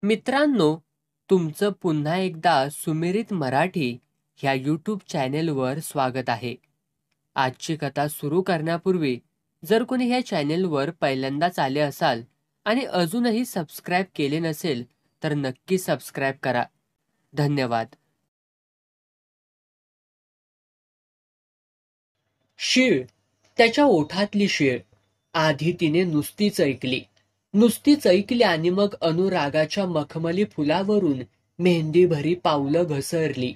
मित्रांनो, तुमचं पुन्हा एकदा सुमिरित मराठी ह्या यूट्यूब चॅनेलवर स्वागत आहे. आजची कथा सुरू करण्यापूर्वी जर कोणी ह्या चॅनेलवर पहिल्यांदाच आले असाल आणि अजूनही सबस्क्राईब केले नसेल तर नक्की सबस्क्राईब करा. धन्यवाद. शीळ, त्याच्या ओठातली शीळ. आधी तिने नुसतीच ऐकली आणि मग अनुरागाच्या मखमली फुलावरून मेहंदीभरी पावलं घसरली.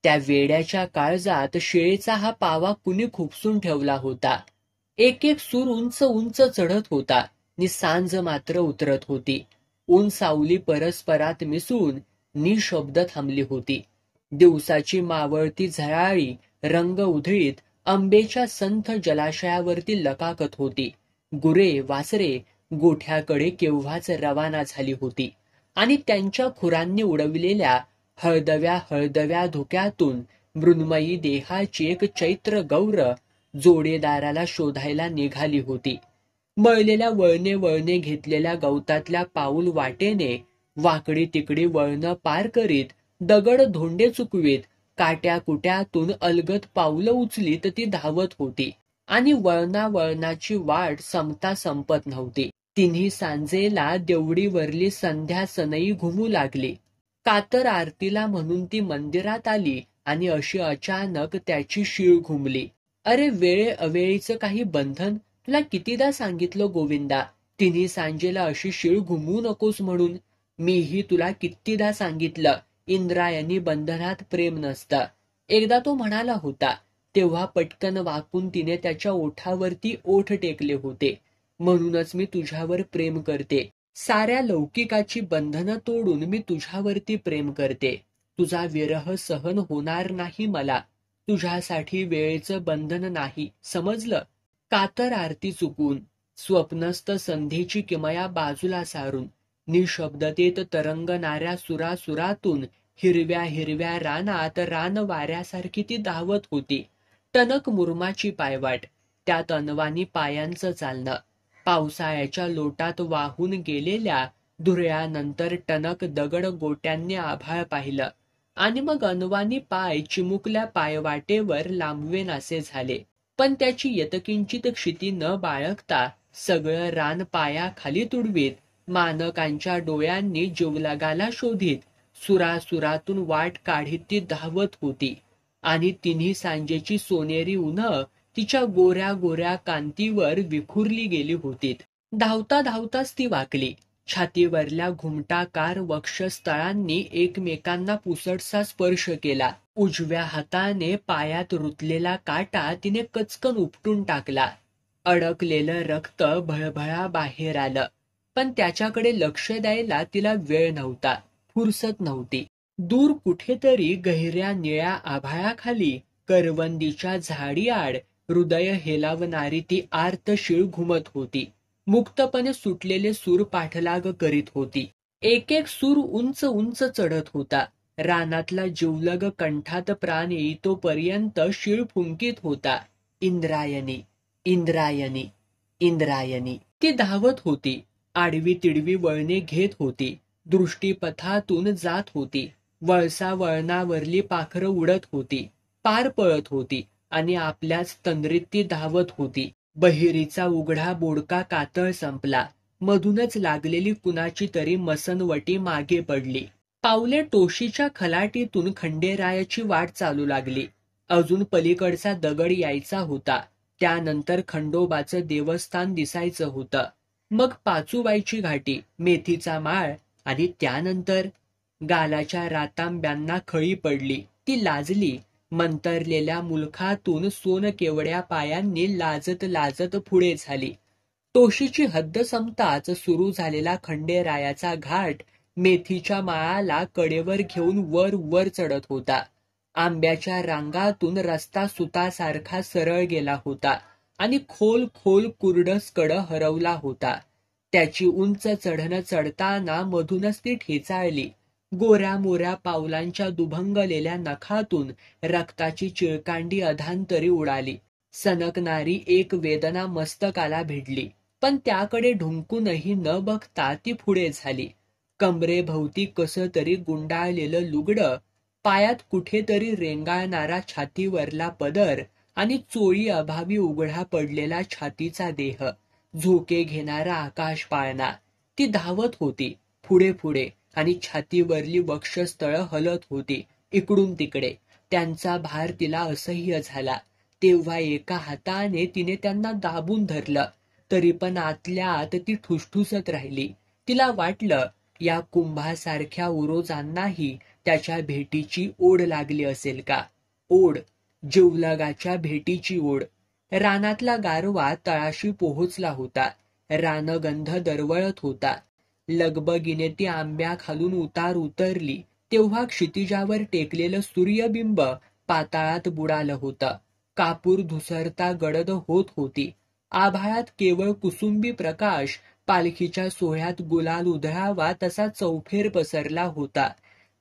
त्या वेड्याच्या काळजात शिळेचा हा पावा कुणी खुपसून ठेवला होता. एक एक सूर उंच उंच चढत होता नि सांज मात्र उतरत होती. ऊन सावली परस्परात मिसळून निशब्द थांबली होती. दिवसाची मावळती झळाळी रंग उधळीत आंबेच्या संथ जलाशयावरती लकाकत होती. गुरे वासरे गोठ्याकडे केव्हाच रवाना झाली होती आणि त्यांच्या खुरांनी उडविलेल्या हळदव्या धुक्यातून मृन्मयी देहाची एक चैत्र गौर जोडेदाराला शोधायला निघाली होती. मळलेल्या वळणे घेतलेल्या गवतातल्या पाऊल वाटेने वाकडी तिकडी वळणं पार करीत, दगड धोंडे चुकवीत, काट्या कुट्यातून अलगद पावलं उचलीत ती धावत होती आणि वळणाची वाट संपता संपत नव्हती. तिन्ही सांजेला देवडीवरली संध्या सनई घुमू लागली. कातर आरतीला म्हणून ती मंदिरात आली आणि अशी अचानक त्याची शीळ घुमली. अरे वेळे अवेळीचं काही बंधन? तुला कितीदा सांगितलं गोविंदा, तिन्ही सांजेला अशी शीळ घुमवू नकोस म्हणून. मीही तुला कितीदा सांगितलं, इंद्रायणी बंधनात प्रेम नसतं. एकदा तो म्हणाला होता तेव्हा पटकन वाकून तिने त्याच्या ओठावरती ओठ टेकले होते. म्हणूनच मी तुझ्यावर प्रेम करते. साऱ्या लौकिकाची बंधनं तोडून मी तुझ्यावरती प्रेम करते. तुझा विरह सहन होणार नाही मला. तुझ्यासाठी वेळेचं बंधन नाही, समजलं? कातर आरती चुकून स्वप्नस्थ संधीची किमया बाजूला सारून निशब्दतेत तरंगणाऱ्या सुरातून हिरव्या रानात रान वाऱ्यासारखी ती धावत होती. टणक मुरमाची पायवाट, त्यात अनवाणी पायांचं चालणं. पावसाळ्याच्या लोटात वाहून गेलेल्या धुरळ्यानंतर टणक दगड गोट्यांनी आभाळ पाहिलं आणि मग अनवाणी पाय चिमुकल्या पायवाटेवर लांबवेनासे झाले. पण त्याची यत्किंचित क्षिती न बाळगता सगळं रान पायाखाली तुडवीत, मानकांच्या डोळ्यांनी जीवलगाला शोधित, सुरातून वाट काढीत ती धावत होती आणि तिन्ही सांजेची सोनेरी उन्हं तिच्या गोऱ्या कांतीवर विखुरली गेली होती. धावताच ती वाकली. छातीवरल्या घुमटाकार वक्षस्थळांनी एकमेकांना पुसटसा स्पर्श केला. उजव्या हाताने पायात रुतलेला काटा तिने कचकन उपटून टाकला. अडकलेलं रक्त भळभळा बाहेर आलं. पण त्याच्याकडे लक्ष द्यायला तिला वेळ नव्हता, फुरसत नव्हती. दूर कुठेतरी गहिऱ्या निळ्या आभाळाखाली करवंदीच्या झाडीआड हृदय हेलावणारी ती आर्त शीळ घुमत होती. मुक्तपणे सुटलेले सूर पाठलाग करीत होती. एक सूर उंच चढत होता. रानातला जिवलग कंठात प्राण येईतोपर्यंत शीळ फुंकीत होता. इंद्रायणी इंद्रायणी इंद्रायणी. ती धावत होती. आडवी तिडवी वळणे घेत होती. दृष्टीपथातून जात होती. वळसा वळणावरली पाखरं उडत होती. पार पळत होती आणि आपल्याच तंद्रीत ती धावत होती. बहिरीचा उघडा बोडका कातळ संपला. मधूनच लागलेली कुणाची तरी मसनवटी मागे पडली. पावले टोशीच्या खलाटीतून खंडेरायाची वाट चालू लागली. अजून पलीकडचा दगड यायचा होता. त्यानंतर खंडोबाचं देवस्थान दिसायचं होतं. मग पाचूबाईची घाटी, मेथीचा माळ आणि त्यानंतर गालाच्या रातांब्यांना खळी पडली. ती लाजली. मंतरलेल्या मुलखातून सोन केवड्या पायांनी लाजत पुढे झाली. टोशीची हद्द संपताच सुरू झालेला खंडेरायाचा घाट मेथीच्या माळाला कडेवर घेऊन वर चढत होता. आंब्याच्या रांगातून रस्ता सुतासारखा सरळ गेला होता आणि खोल कुरडसकड हरवला होता. त्याची उंच चढण चढताना मधूनच ती ठेचाळली. गोऱ्या मोऱ्या पावलांच्या दुभंगलेल्या नखातून रक्ताची चिळकांडी अधांतरी उडाली. सनकणारी एक वेदना मस्तकाला भिडली. पण त्याकडे ढुंकूनही न बघता ती पुढे झाली. कमरेभोवती कसं तरी गुंडाळलेलं लुगडं, पायात कुठेतरी रेंगाळणारा छातीवरला पदर आणि चोळी अभावी उघडा पडलेला छातीचा देह, झोके घेणारा आकाश पाळणा. ती धावत होती पुढे पुढे आणि छातीवरली वक्षस्थळं हलत होती इकडून तिकडे. त्यांचा भार तिला असह्य झाला. तेव्हा एका हाताने तिने त्यांना दाबून धरलं, तरी पण आतल्या आत ती ठुसठुसत राहिली. तिला वाटलं या कुंभासारख्या उरोजांनाही त्याच्या भेटीची ओढ लागली असेल का? ओढ, जिवलगाच्या भेटीची ओढ. रानातला गारवा तळाशी पोहोचला होता. रानगंध दरवळत होता. लगबगीने ती आंब्याखालून उतार उतरली तेव्हा क्षितिजावर टेकलेलं सूर्यबिंब पाताळात बुडालं होतं. कापूर धुसरता गडद होत होती. आभाळात केवळ कुसुंबी प्रकाश पालखीच्या सोहळ्यात गुलाल उधळावा तसा चौफेर पसरला होता.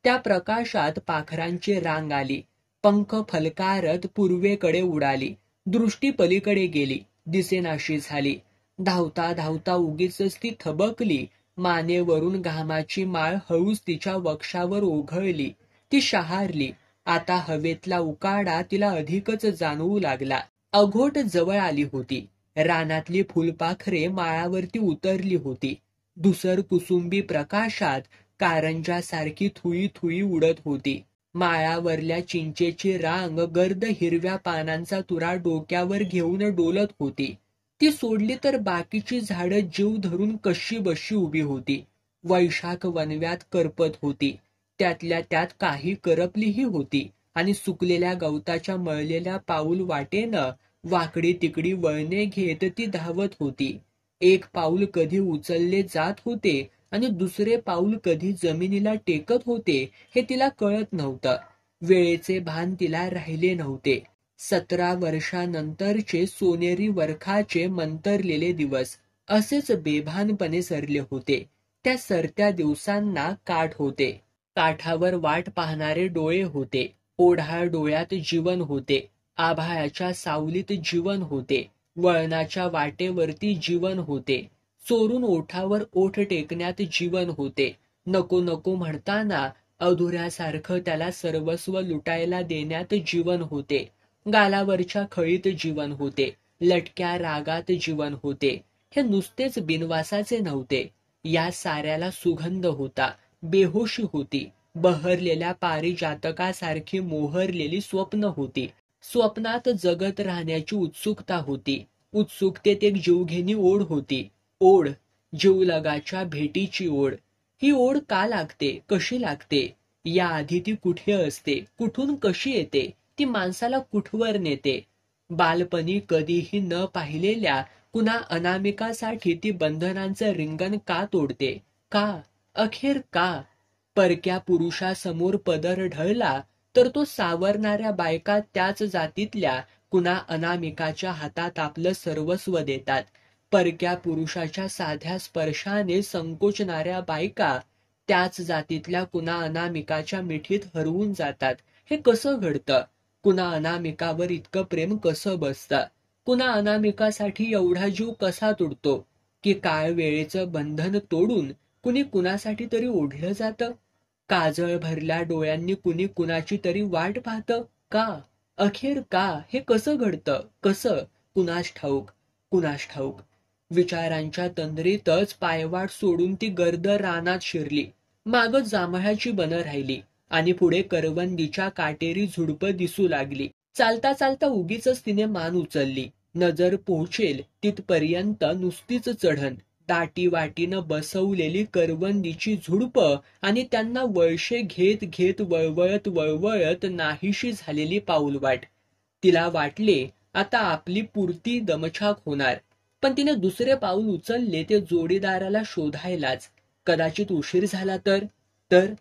त्या प्रकाशात पाखरांची रांग आली. पंख फलकारत पूर्वेकडे उडाली. दृष्टी पलीकडे गेली, दिसेनाशी झाली. धावता धावता उगीचच ती थबकली. मानेवरून घामाची माळ हळूच तिच्या वक्षावर ओघळली. ती शहारली. आता हवेतला उकाडा तिला अधिकच जाणवू लागला. अघोट जवळ आली होती. रानातली फुलपाखरे माळावरती उतरली होती. धुसर कुसुंबी प्रकाशात कारंजासारखी थुई थुई उडत होती. माळावरल्या चिंचेची रांग गर्द हिरव्या पानांचा तुरा डोक्यावर घेऊन डोलत होती. ती सोडली तर बाकीची झाडं जीव धरून कशी बशी उभी होती. वैशाख वनव्यात करपत होती. त्यातल्या त्यात काही करपलीही होती आणि सुकलेल्या गवताच्या मळलेल्या पाऊल वाटेनं वाकडी तिकडी वळणे घेत ती धावत होती. एक पाऊल कधी उचलले जात होते आणि दुसरे पाऊल कधी जमिनीला टेकत होते हे तिला कळत नव्हतं. वेळेचे भान तिला राहिले नव्हते. 17 वर्षानंतरचे सोनेरी वरखाचे मंतरलेले दिवस असेच बेभानपणे सरले होते. त्या सरत्या दिवसांना काठ होते. काठावर वाट पाहणारे डोळे होते. ओढाळ डोळ्यात जीवन होते. आभाळाच्या सावलीत जीवन होते. वळणाच्या वाटेवरती जीवन होते. चोरून ओठावर ओठ टेकण्यात जीवन होते. नको नको म्हणताना अधुऱ्यासारखं त्याला सर्वस्व लुटायला देण्यात जीवन होते. गालावरच्या खळीत जीवन होते. लटक्या रागात जीवन होते. हे नुसतेच बिनवासाचे नव्हते. या साऱ्याला सुगंध होता. बेहोशी होती. बहरलेल्या पारिजातकासारखी मोहरलेली स्वप्न होती. स्वप्नात जगत राहण्याची उत्सुकता होती. उत्सुकतेत एक जीवघेणी ओढ होती. ओढ, जिवलगाच्या भेटीची ओढ. ही ओढ का लागते, कशी लागते? याआधी ती कुठे असते, कुठून कशी येते? ती माणसाला कुठवर नेते? बालपणी कधीही न पाहिलेल्या कुणा अनामिकासाठी ती बंधनांचं रिंगण का तोडते? का? अखेर का? परक्या पुरुषासमोर पदर ढळला तर तो सावरणाऱ्या बायका त्याच जातीतल्या कुणा अनामिकाच्या हातात आपलं सर्वस्व देतात. परक्या पुरुषाच्या साध्या स्पर्शाने संकोचणाऱ्या बायका त्याच जातीतल्या कुणा अनामिकाच्या मिठीत हरवून जातात. हे कसं घडतं? कुणा अनामिकावर इतकं प्रेम कसं बसतं? कुणा अनामिकासाठी एवढा जीव कसा तुटतो की काळ वेळेचं बंधन तोडून कुणी कुणासाठी तरी ओढलं जातं? काजळ भरल्या डोळ्यांनी कुणी कुणाची तरी वाट पाहतं? का? अखेर का? हे कसं घडतं? कसं? कुणास ठाऊक, कुणास ठाऊक. विचारांच्या तंद्रीतच पायवाट सोडून ती गर्द रानात शिरली. मागं जांभळाची बनं राहिली आणि पुढे करवंदीच्या काटेरी झुडपं दिसू लागली. चालता चालता उगीचच तिने मान उचलली. नजर पोहोचेल तिथपर्यंत नुसतीच चढण. दाटी वाटीनं बसवलेली करवंदीची झुडपं आणि त्यांना वळशे घेत घेत वळवळत वळवळत नाहीशी झालेली पाऊलवाट. तिला वाटले आता आपली पुरती दमछाक होणार. पण तिने दुसरे पाऊल उचलले ते जोडीदाराला शोधायलाच. कदाचित उशीर झाला तर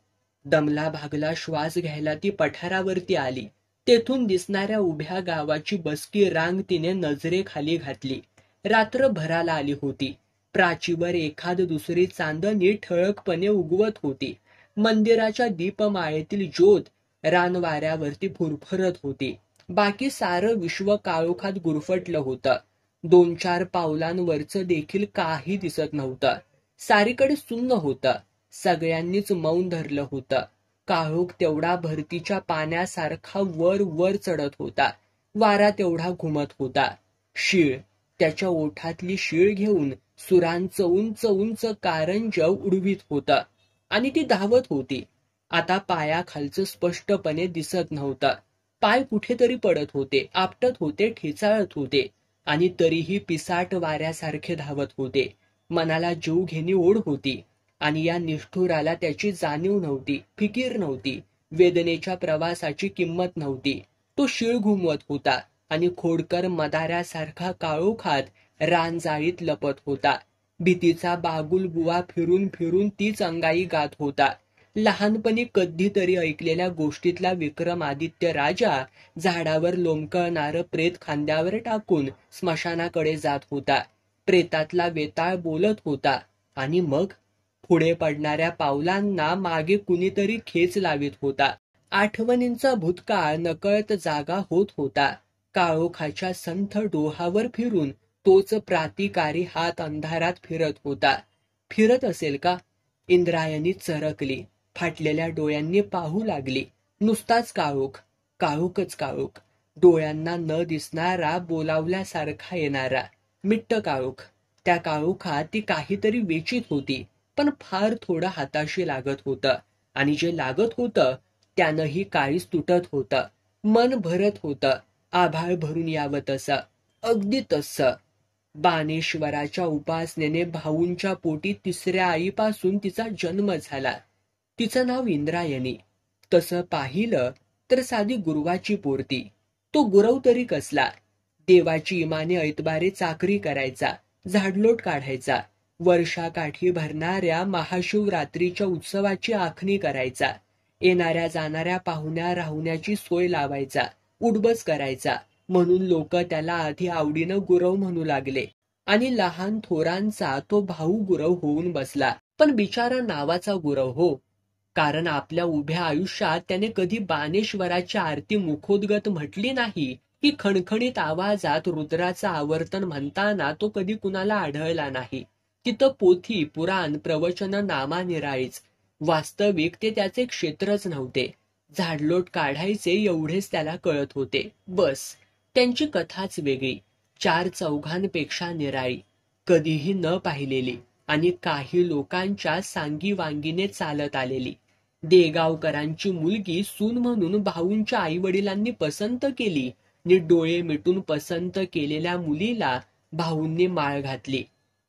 दमला भागला श्वास घ्यायला ती पठारावरती आली. तेथून दिसणाऱ्या उभ्या गावाची बसकी रांग तिने नजरेखाली घातली. रात्र भराला आली होती. प्राचीवर एखाद दुसरी चांदणी ठळकपणे उगवत होती. मंदिराच्या दीपमाळेतील ज्योत रानवाऱ्यावरती फुरफुरत होती. बाकी सारं विश्व काळोखात गुरफटलं होतं. 2-4 पावलांवरचं देखील काही दिसत नव्हतं. सारीकडे सुन्न होतं. सगळ्यांनीच मौन धरलं होतं. काळोख तेवढा भरतीच्या पाण्यासारखा वर वर चढत होता. वारा तेवढा घुमत होता. शीळ, त्याच्या ओठातली शीळ घेऊन सुरांचं उंच उंच कारंज उडवीत होतं. आणि ती धावत होती. आता पायाखालचं स्पष्टपणे दिसत नव्हतं. पाय कुठेतरी पडत होते, आपटत होते, ठेचाळत होते आणि तरीही पिसाट वाऱ्यासारखे धावत होते. मनाला जीव घेणी ओढ होती आणि या निष्ठुराला त्याची जाणीव नव्हती, फिकीर नव्हती, वेदनेच्या प्रवासाची किंमत नव्हती. तो शीळ घुमवत होता आणि खोडकर मदाऱ्यासारखा काळोखात रानजाळीत लपत होता. भीतीचा बागुलबुवा फिरून फिरून तीच अंगाई गात होता. लहानपणी कधीतरी ऐकलेल्या गोष्टीतला विक्रमादित्य राजा झाडावर लोंबकळणारं प्रेत खांद्यावर टाकून स्मशानाकडे जात होता. प्रेतातला वेताळ बोलत होता आणि मग पुढे पडणाऱ्या पावलांना मागे कुणीतरी खेच लावित होता. आठवणींचा भूतकाळ नकळत जागा होत होता. काळोखाच्या संथ डोहावर फिरून तोच प्रातिकारी हात अंधारात फिरत होता. फिरत असेल का? इंद्रायणी चरकली. फाटलेल्या डोळ्यांनी पाहू लागली. नुसताच काळोख, काळोखच काळोख. डोळ्यांना न दिसणारा, बोलावल्यासारखा येणारा मिट्ट काळोख. त्या काळोखात ती काहीतरी वेचीत होती, पण फार थोडं हाताशी लागत होतं. आणि जे लागत होतं त्यानंही काळीच तुटत होतं. मन भरत होतं, आभाळ भरून यावं तसं. अगदी तसं. बाणेश्वराच्या उपासनेने भाऊंच्या पोटी तिसऱ्या आईपासून तिचा जन्म झाला. तिचं नाव इंद्रायणी. तसं पाहिलं तर साधी गुरुवाची पोरती. तो गुरव तरी कसला. देवाची इमाने ऐतबारे चाकरी करायचा, झाडलोट काढायचा, वर्षाकाठी भरणाऱ्या महाशिवरात्रीच्या उत्सवाची आखणी करायचा, येणाऱ्या जाणाऱ्या पाहुण्या राहुण्याची सोय लावायचा, उडबस करायचा. म्हणून लोक त्याला आधी आवडीनं गुरव म्हणू लागले आणि लहान थोरांचा तो भाऊ गुरव होऊन बसला. पण बिचारा नावाचा गुरव हो, कारण आपल्या उभ्या आयुष्यात त्याने कधी बाणेश्वराची आरती मुखोद्गत म्हटली नाही. ही खणखणीत आवाजात रुद्राचं आवर्तन म्हणताना तो कधी कुणाला आढळला नाही. तिथं पोथी, पुराण, प्रवचन नामानिराळीच. वास्तविक ते त्याचे क्षेत्रच नव्हते. झाडलोट काढायचे एवढेच त्याला कळत होते, बस. त्यांची कथाच वेगळी, चार चौघांपेक्षा निराळी, कधीही न पाहिलेली आणि काही लोकांच्या सांगीवांगीने चालत आलेली. देगावकरांची मुलगी सून म्हणून भाऊंच्या आईवडिलांनी पसंत केली नि डोळे मिटून पसंत केलेल्या मुलीला भाऊंनी माळ घातली.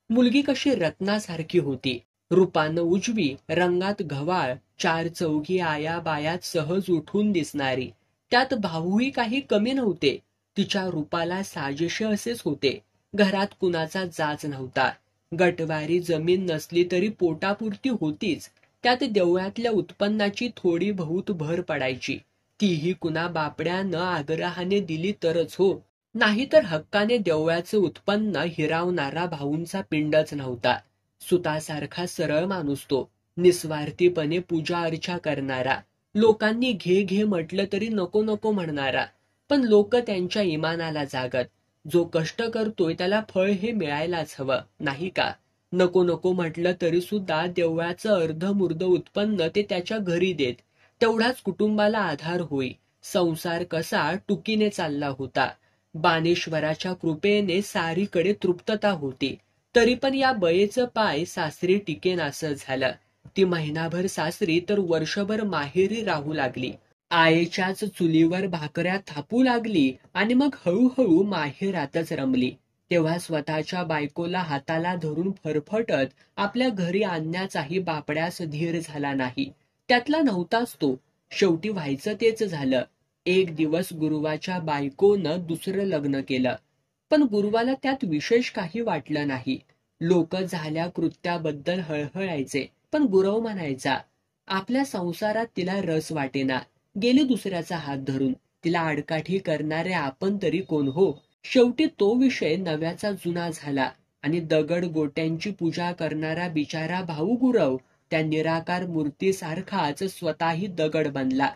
मुलगी कशी रत्नासारखी होती, रूपानं उजवी, रंगात गव्हाळ, चार चौघी आया बायात सहज उठून दिसणारी. त्यात भाऊही काही कमी नव्हते. तिच्या रूपाला साजेसे असेच होते. घरात कुणाचा जाच नव्हता. गटवारी जमीन नसली तरी पोटापुरती होतीच. त्यात देवळातल्या उत्पन्नाची थोडी बहुत भर पडायची. तीही कुणा बापड्यानं आग्रहाने दिली तरच हो, नाहीतर हक्काने देवळाचे उत्पन्न हिरावणारा भाऊंचा पिंडच नव्हता. सुतासारखा सरळ माणूस तो, निस्वार्थीपणे पूजा अर्चा करणारा, लोकांनी घे घे म्हटलं तरी नको नको म्हणणारा. पण लोक त्यांच्या इमानाला जागत. जो कष्ट करतोय त्याला फळ हे मिळायलाच हवं, नाही का? नको नको म्हटलं तरी सुद्धा देवळाचं अर्धमुर्ध उत्पन्न ते त्याच्या घरी देत. तेवढाच कुटुंबाला आधार होई. संसार कसा टुकीने चालला होता. बाणेश्वराच्या कृपेने सारीकडे तृप्तता होती. तरी पण या बयेचं पाय सासरी टिकेनासं झालं. ती महिनाभर सासरी तर वर्षभर माहेरी राहू लागली. आईच्याच चुलीवर भाकऱ्या थापू लागली आणि मग हळूहळू माहेरातच रमली. तेव्हा स्वतःच्या बायकोला हाताला धरून फरफटत आपल्या घरी आणण्याचाही बापड्यास धीर झाला नाही. त्यातला नव्हताच तो. शेवटी व्हायचं तेच झालं. एक दिवस गुरुवाच्या बायकोनं दुसरं लग्न केलं. पण गुरुवाला त्यात विशेष काही वाटलं नाही. लोक झाल्या कृत्याबद्दल हळहळायचे, पण गुरव म्हणायचा, आपल्या संसारात तिला रस वाटेना. गेली दुसऱ्याचा हात धरून. तिला आडकाठी करणारे आपण तरी कोण हो? शेवटी तो विषय नव्याचा जुना झाला आणि दगड गोट्यांची पूजा करणारा बिचारा भाऊ गुरव त्या निराकार मूर्तीसारखाच स्वतःही दगड बनला.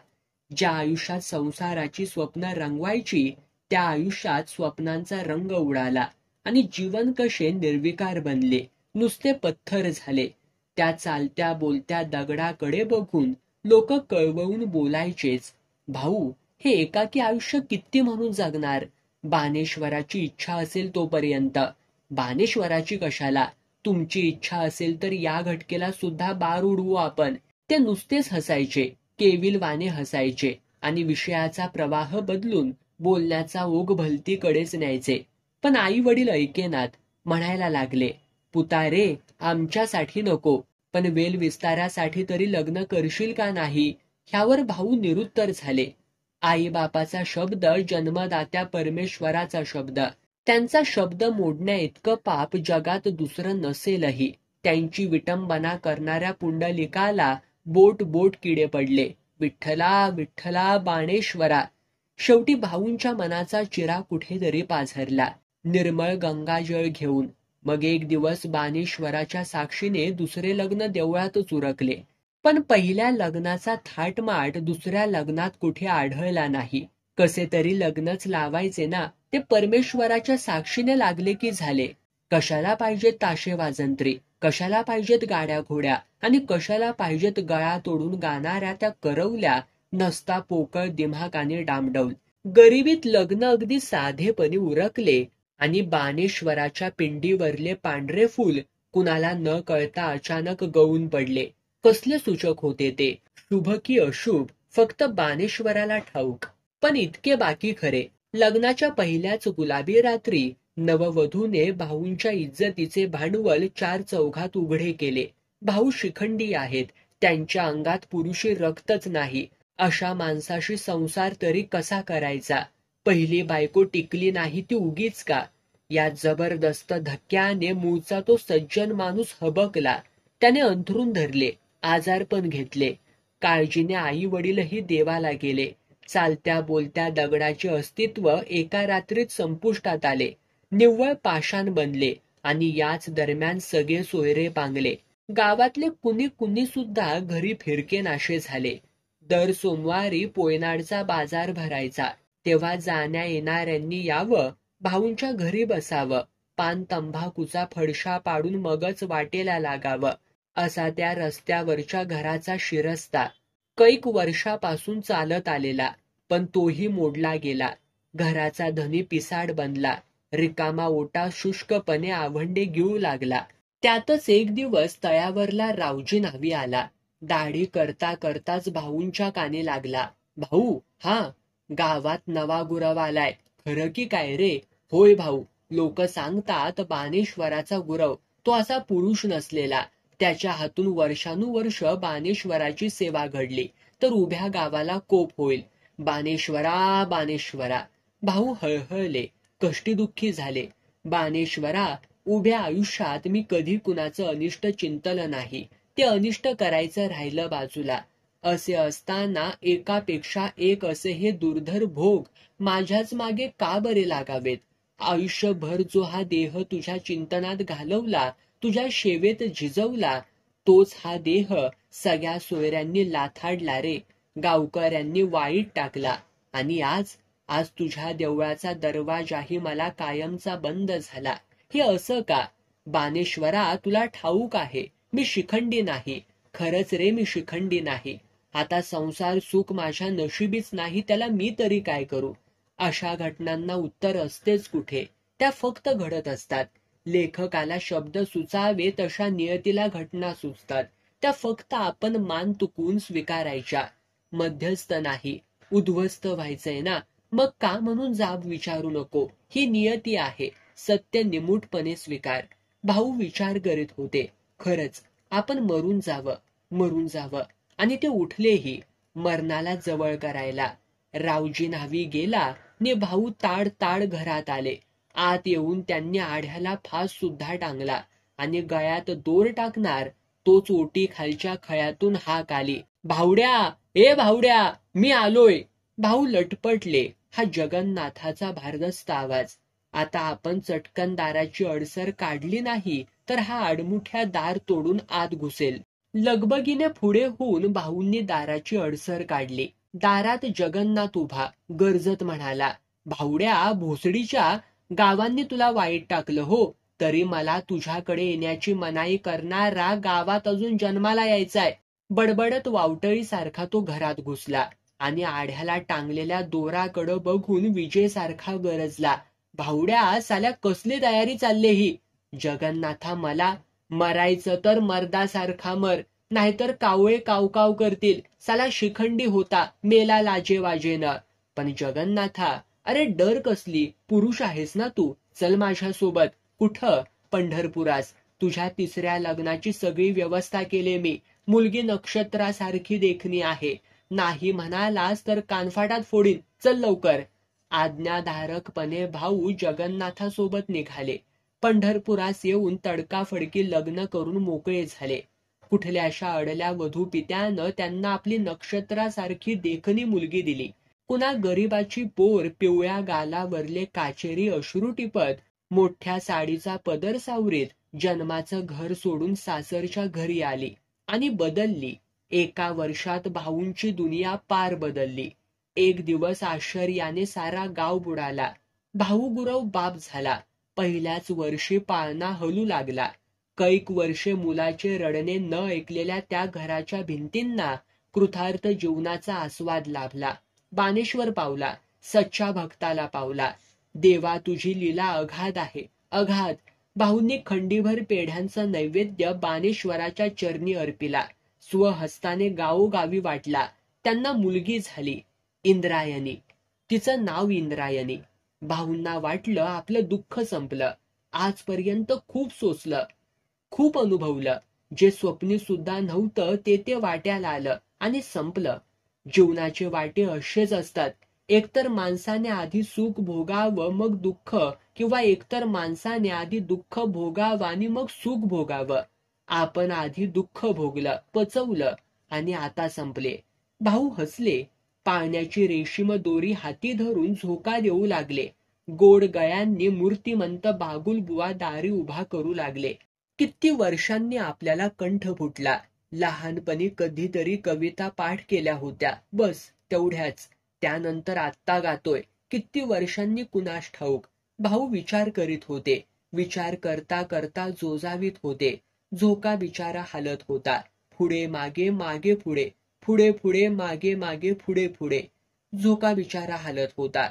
ज्या आयुष्यात संसाराची स्वप्न रंगवायची त्या आयुष्यात स्वप्नांचा रंग उडाला आणि जीवन कसे निर्विकार बनले, नुसते पत्थर झाले. त्या चालत्या बोलत्या दगडाकडे बघून लोक कळवळून बोलायचेच, भाऊ हे एकाकी आयुष्य किती म्हणून जगणार, बानेश्वराची इच्छा असेल तोपर्यंत. बानेश्वराची कशाला, तुमची इच्छा असेल तर या घटकेला सुद्धा बार उडवू आपण. ते नुसतेच हसायचे, केविलवाने हसायचे आणि विषयाचा प्रवाह बदलून बोलण्याचा ओघ भलतीकडेच न्यायचे. पण आई वडील ऐकेनात. म्हणायला लागले, पुतारे आमच्यासाठी नको, पण वेल विस्तारासाठी तरी लग्न करशील का नाही. ह्यावर भाऊ निरुत्तर झाले. आई बापाचा शब्द जन्मदात्या परमेश्वराचा शब्द. त्यांचा शब्द मोडण्या इतकं पाप जगात दुसरं नसेलही. त्यांची विटंबना करणाऱ्या पुंडलिकाला बोट बोट किडे पडले. विठ्ठला विठ्ठला बाणेश्वरा. शेवटी भाऊंच्या मनाचा चिरा कुठेतरी पाझरला. निर्मळ गंगाजळ घेऊन. मग एक दिवस बाणेश्वराच्या साक्षीने दुसरे लग्न देवळातच उरकले. पण पहिल्या लग्नाचा थाटमाट दुसऱ्या लग्नात कुठे आढळला नाही. कसे तरी लग्नच लावायचे ना, ते परमेश्वराच्या साक्षीने लागले की झाले. कशाला पाहिजेत ताशे वाजंत्री, कशाला पाहिजेत गाड्या घोड्या, आणि कशाला पाहिजेत गळा तोडून गाणाऱ्या त्या करवल्या, नसता पोकळ दिमागाने डामडौल. गरिबीत लग्न अगदी साधेपणी उरकले आणि बाणेश्वराच्या पिंडीवरले पांढरे फूल कुणाला न कळता अचानक गळून पडले. कसले सूचक होते ते, शुभ की अशुभ, फक्त बाणेश्वराला ठाऊक. पण इतके बाकी खरे, लग्नाच्या पहिल्याच गुलाबी रात्री नववधूने भाऊंच्या इज्जतीचे भांडवल चार चौघात उघडे केले. भाऊ शिखंडी आहेत, त्यांच्या अंगात पुरुषी रक्तच नाही. अशा माणसाशी संसार तरी कसा करायचा. पहिली बायको टिकली नाही ती उगीच का. या जबरदस्त धक्क्याने मूळचा तो सज्जन माणूस हबकला. त्याने अंथरून धरले, आजारपण घेतले. काळजीने आई वडीलही देवाला गेले. चालत्या बोलत्या दगडाचे अस्तित्व एका रात्रीत संपुष्टात आले. निव्वळ पाषाण बनले आणि याच दरम्यान सगळे सोयरे पांगले. गावातले कुणी कुणी सुद्धा घरी फिरके नाशे झाले. दर सोमवारी पोयनाडचा बाजार भरायचा, तेव्हा जाण्या येणाऱ्यांनी यावं, भाऊंच्या घरी बसावं, पान तंबाखूचा फडशा पाडून मगच वाटेला लागावं. असा त्या रस्त्यावरच्या घराचा शिरस्ता. कैक वर्षापासून चालत आलेला, पण तोही मोडला गेला. घराचा धनी पिसाड बनला. रिकामा ओटा शुष्कपणे आवंडे गिळू लागला. त्यातच एक दिवस तळ्यावरला रावजी न्हावी आला. दाढी करता करताच भाऊंच्या कानी लागला, भाऊ हा, गावात नवा गुरव आलाय, खरं की काय रे. होय भाऊ, लोक सांगतात बाणेश्वराचा गुरव, तो असा पुरुष नसलेला. त्याच्या हातून वर्षानुवर्ष बाणेश्वराची सेवा घडली तर उभ्या गावाला कोप होईल. बाणेश्वरा बाणेश्वरा. भाऊ हळहळले, कष्टीदुःखी झाले. बाणेश्वरा, उभ्या आयुष्यात मी कधी कुणाचं अनिष्ट चिंतलं नाही. ते अनिष्ट करायचं राहिलं बाजूला. असे असताना एकापेक्षा एक असे हे दुर्धर भोग माझ्याच मागे का बरे लागावेत. आयुष्यभर जो हा देह तुझ्या चिंतनात घालवला, तुझ्या सेवेत झिजवला, तोच हा देह सगळ्या सोयऱ्यांनी लाथाडला रे. गावकऱ्यांनी वाईट टाकला. आणि आज तुझ्या देवळाचा दरवाजाही मला कायमचा बंद झाला. हे असं का. बाणेश्वरा, तुला ठाऊक आहे मी शिखंडी नाही. खरंच रे, मी शिखंडी नाही. आता संसार सुख माझ्या नशिबीच नाही, त्याला मी तरी काय करू. अशा घटनांना उत्तर असतेच कुठे, त्या फक्त घडत असतात. लेखकाला शब्द सुचावे तशा नियतीला घटना सुचतात, त्या फक्त आपण मान तुकवून स्वीकारायच्या. मध्यस्थ नाही, उद्ध्वस्त व्हायचंय ना, मग का म्हणून जाब विचारू नको. ही नियती आहे, सत्य निमूटपणे स्वीकार. भाऊ विचार करीत होते, खरंच आपण मरून जावं. आणि ते उठलेही, मरणाला जवळ करायला. रावजी न्हावी गेला ने भाऊ ताड ताड घरात आले. आत येऊन त्यांनी आढ्याला फास सुद्धा टांगला आणि गळ्यात दोर टाकणार तोच ओटी खालच्या खळ्यातून हाक आली, भावड्या, ए भावड्या, मी आलोय. भाऊ लटपटले. हा जगन्नाथाचा भारदस्त आवाज. आता आपण चटकन दाराची अडसर काढली नाही तर हा आडमुठ्या दार तोडून आत घुसेल. लगबगीने पुढे होऊन भाऊंनी दाराची अडसर काढली. दारात जगन्नाथ उभा, गरजत म्हणाला, भावड्या भोसडीच्या, गावांनी तुला वाईट टाकलं हो. तरी मला तुझ्याकडे येण्याची मनाई करणारा गावात अजून जन्माला यायचाय. बडबडत वावटळीसारखा तो घरात घुसला आणि आढ्याला टांगलेल्या दोराकडं बघून विजेसारखा गरजला. भावड्या, साल्या कसली तयारी चालली ही? जगन्नाथा, मला मरायचं तर मर्दासारखा मर, नाहीतर कावळे कावकाव करतील. साला शिखंडी होता, मेला लाजे वाजेनं. पण जगन्नाथा, अरे डर कसली, पुरुष आहेस ना तू. चल माझ्यासोबत. कुठं? पंढरपुरास. तुझ्या तिसऱ्या लग्नाची सगळी व्यवस्था केली मी. मुलगी नक्षत्रासारखी देखणी आहे. नाही म्हणालास तर कानफाटात फोडीन. चल लवकर. आज्ञाधारकपणे भाऊ जगन्नाथासोबत निघाले. पंढरपुरास येऊन तडकाफडकी लग्न करून मोकळे झाले. कुठल्याशा अडल्या वधूपित्यानं त्यांना आपली नक्षत्रासारखी देखणी मुलगी दिली. कुणा गरीबाची पोर पिवळ्या गालावरले काचेरी अश्रू टिपत, मोठ्या साडीचा पदर सावरीत जन्माचं घर सोडून सासरच्या घरी आली आणि बदलली. एका वर्षात भाऊंची दुनिया पार बदलली. एक दिवस आश्चर्याने सारा गाव बुडाला. भाऊ गुरव बाप झाला. पहिल्याच वर्षी पाळणा हलू लागला. कैक वर्षे मुलाचे रडणे न ऐकलेल्या त्या घराच्या भिंतींना कृतार्थ जीवनाचा आस्वाद लाभला. बानेश्वर पावला. सच्चा भक्ताला पावला. देवा, तुझी लीला अगाध आहे, अगाध. भाऊंनी खंडीभर पेढ्यांचा नैवेद्य बानेश्वराच्या चरणी अर्पिला. स्वहस्ताने गावोगावी वाटला. त्यांना मुलगी झाली, इंद्रायणी. तिचं नाव इंद्रायणी. भाऊंना वाटलं आपलं दुःख संपलं. आजपर्यंत खूप सोसलं, खूप अनुभवलं. जे स्वप्नी सुद्धा नव्हतं ते वाट्याला आलं आणि संपलं. जीवनाचे वाटे असेच असतात. एकतर माणसाने आधी सुख भोगावं मग दुःख, किंवा एकतर माणसाने आधी दुःख भोगावं आणि मग सुख भोगावं. आपण आधी दुःख भोगलं, पचवलं आणि आता संपले. भाऊ हसले. पाळण्याची रेशीम दोरी हाती धरून झोका देऊ लागले. गोड गळ्यांनी मूर्तिमंत बागुलबुवा दारी उभा करू लागले. किती वर्षांनी आपल्याला कंठ फुटला. लहानपणी कधीतरी कविता पाठ केल्या होत्या, बस तेवढ्याच. त्यानंतर आत्ता गातोय. किती वर्षांनी कुणास ठाऊक. भाऊ विचार करीत होते. विचार करता करता जोजावीत होते. झोका बिचारा हालत होता. पुढे मागे, मागे पुढे, पुढे पुढे, मागे मागे, पुढे पुढे. झोका बिचारा हालत होता.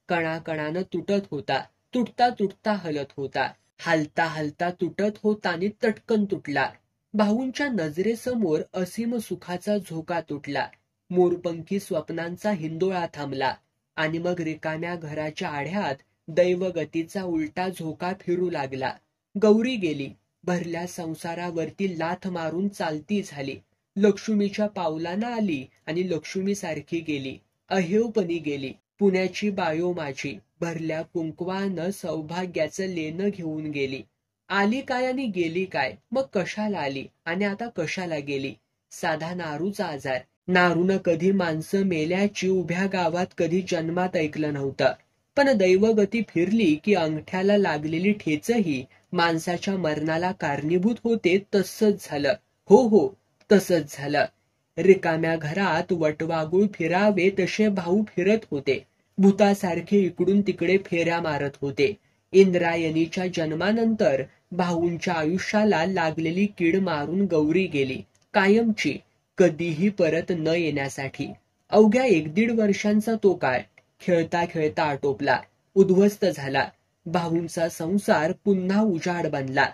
कणाकणानं तुटत होता. तुटता तुटता हलत होता. हालता हालता तुटत होता आणि तटकन तुटला. भाऊंच्या नजरेसमोर असीम सुखाचा झोका तुटला. मोरपंखी स्वप्नांचा हिंदोळा थांबला आणि मग रिकाम्या घराच्या आढ्यात दैवगतीचा उलटा झोका फिरू लागला. गौरी गेली. भरल्या संसारावरती लाथ मारून चालती झाली. लक्ष्मीच्या पावलांना आली आणि लक्ष्मीसारखी गेली. अहेवपणी गेली. पुण्याची बायो माझी भरल्या कुंकवानं सौभाग्याचं लेणं घेऊन गेली. आली काय आणि गेली काय? मग कशाला आली आणि आता कशाला गेली? साधा नारूचा आजार. नारूनं कधी माणसं मेल्याची उभ्या गावात कधी जन्मात ऐकलं नव्हतं. पण दैवगती फिरली की अंगठ्याला लागलेली ठेचही माणसाच्या मरणाला कारणीभूत होते. तसंच झालं. हो हो, तसंच झालं. रिकाम्या घरात वटवागुळ फिरावे तसे भाऊ फिरत होते. भूतासारखे इकडून तिकडे फेऱ्या मारत होते. इंद्रायणीच्या जन्मानंतर भाऊंच्या आयुष्याला लागलेली कीड मारून गौरी गेली, कायमची, कधीही परत न येण्यासाठी. अवघ्या 1-1.5 वर्षांचा तो काळ खेळता खेळता आटोपला, उद्ध्वस्त झाला. भाऊंचा संसार पुन्हा उजाड बनला.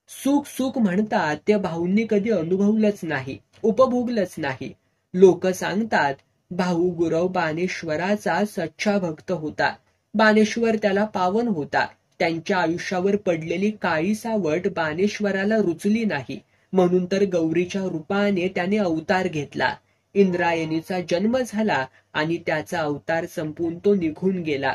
सुख सुख म्हणतात ते भाऊंनी कधी अनुभवलंच नाही, उपभोगलंच नाही. लोक सांगतात भाऊ गुरव बानेश्वराचा सच्चा भक्त होता. बानेश्वर त्याला पावन होता. त्यांच्या आयुष्यावर पडलेली काळी सावट बानेश्वराला रुचली नाही, म्हणून तर गौरीच्या रूपाने त्याने अवतार घेतला. इंद्रायणीचा जन्म झाला आणि त्याचा अवतार संपून तो निघून गेला.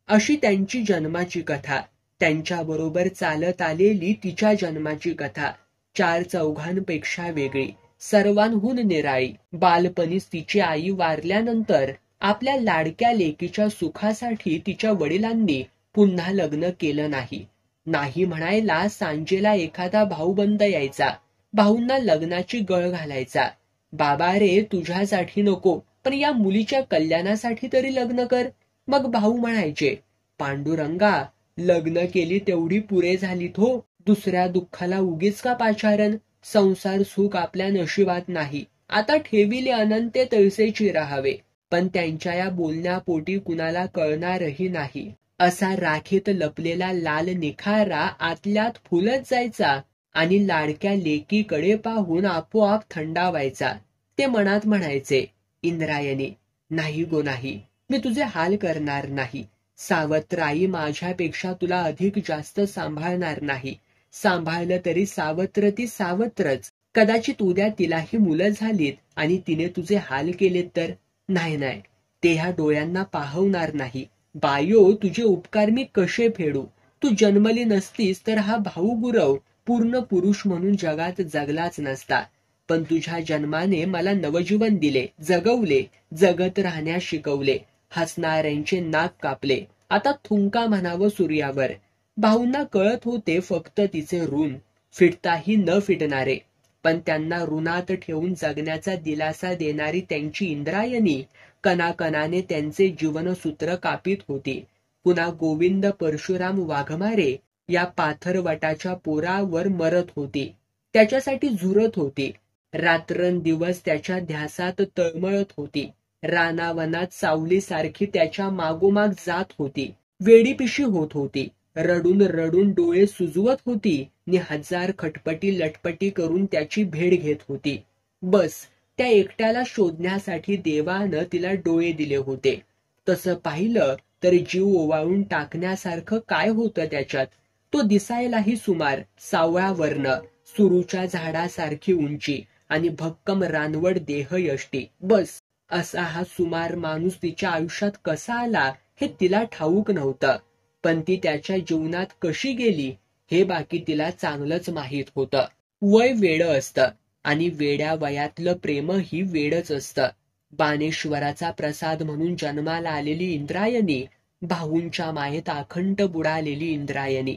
अशी त्यांची जन्माची कथा. त्यांच्या बरोबर चालत आलेली तिच्या जन्माची कथा 4 चौघांपेक्षा वेगळी, सर्वांहून निराळी. बालपणीच तिची आई वारल्यानंतर आपल्या लाडक्या लेकीच्या सुखासाठी तिच्या वडिलांनी पुन्हा लग्न केलं नाही. नाही म्हणायला सांजेला एखादा भाऊबंद यायचा. भाऊंना लग्नाची गळ घालायचा. बाबा रे, तुझ्यासाठी नको, पण या मुलीच्या कल्याणासाठी तरी लग्न कर. मग भाऊ म्हणायचे, पांडुरंगा, लग्न केली तेवढी पुरे झालीत हो. दुसऱ्या दुःखाला उगीच का पाचारण? संसार सुख आपल्या नशिबात नाही. आता ठेविले अनंते तैसेची राहावे. पण त्यांच्या या बोलण्यापोटी कुणाला कळणारही नाही. असा राखेत लपलेला लाल निखारा आतल्यात फुलत जायचा आणि लाडक्या लेकीकडे पाहून आपोआप थंडावायचा. ते मनात म्हणायचे, इंद्रायणी, नाही गो नाही, मी तुझे हाल करणार नाही. सावत्राई माझ्यापेक्षा तुला अधिक जास्त सांभाळणार नाही. सांभाळलं तरी सावत्र ती सावत्रच. कदाचित उद्या तिलाही मुलं झालीत आणि तिने तुझे हाल केलेत तर? नाही नाही, ते ह्या डोळ्यांना पाहवणार नाही. बायो, तुझे उपकार मी कसे फेडू? तू जन्मली नसतीस तर हा भाऊ गुरव पूर्ण पुरुष म्हणून जगात जगलाच नसता. पण तुझ्या जन्माने मला नवजीवन दिले, जगवले, जगत राहण्यास शिकवले. हसणाऱ्यांचे नाक कापले. आता थुंका म्हणावं सूर्यावर. भाऊंना कळत होते फक्त तिचे ऋण, फिटताही न फिटणारे. पण त्यांना ऋणात ठेवून जगण्याचा दिलासा देणारी त्यांची इंद्रायणी कणाकणाने त्यांचे जीवनसूत्र कापीत होती. पुन्हा गोविंद परशुराम वाघमारे या पाथरवटाच्या पोरावर मरत होती. त्याच्यासाठी झुरत होती. रात्रंदिवस त्याच्या ध्यासात तळमळत होती. रानावनात सावलीसारखी त्याच्या मागोमाग जात होती. वेडीपिशी होत होती. रडून रडून डोळे सुजवत होती नि हजार खटपटी लटपटी करून त्याची भेट घेत होती. बस त्या एकट्याला शोधण्यासाठी देवानं तिला डोळे दिले होते. तसं पाहिलं तर जीव ओवाळून टाकण्यासारखं काय होतं त्याच्यात? तो दिसायलाही सुमार, सावळा वर्ण, सुरूच्या झाडासारखी उंची आणि भक्कम रानवड देहयष्टी. बस असा हा सुमार माणूस तिच्या आयुष्यात कसा आला हे तिला ठाऊक नव्हतं. पण ती त्याच्या जीवनात कशी गेली हे बाकी तिला चांगलंच माहीत होतं. वय वेडं असतं आणि वेड्या वयातलं प्रेमही वेडच असतं. बाणेश्वराचा प्रसाद म्हणून जन्माला आलेली इंद्रायणी, भाऊंच्या मायेत अखंड बुडालेली इंद्रायणी.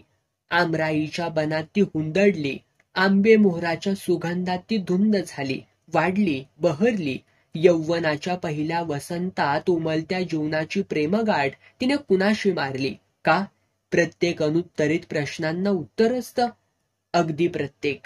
आमराईच्या बनात ती हुंदडली. आंबे मोहराच्या सुगंधात ती धुंद झाली, वाढली, बहरली. यौवनाच्या पहिल्या वसंतात उमलत्या जीवनाची प्रेमगाठ तिने कुणाशी मारली? का? प्रत्येक अनुत्तरित प्रश्नांना उत्तर असतं. अगदी प्रत्येक.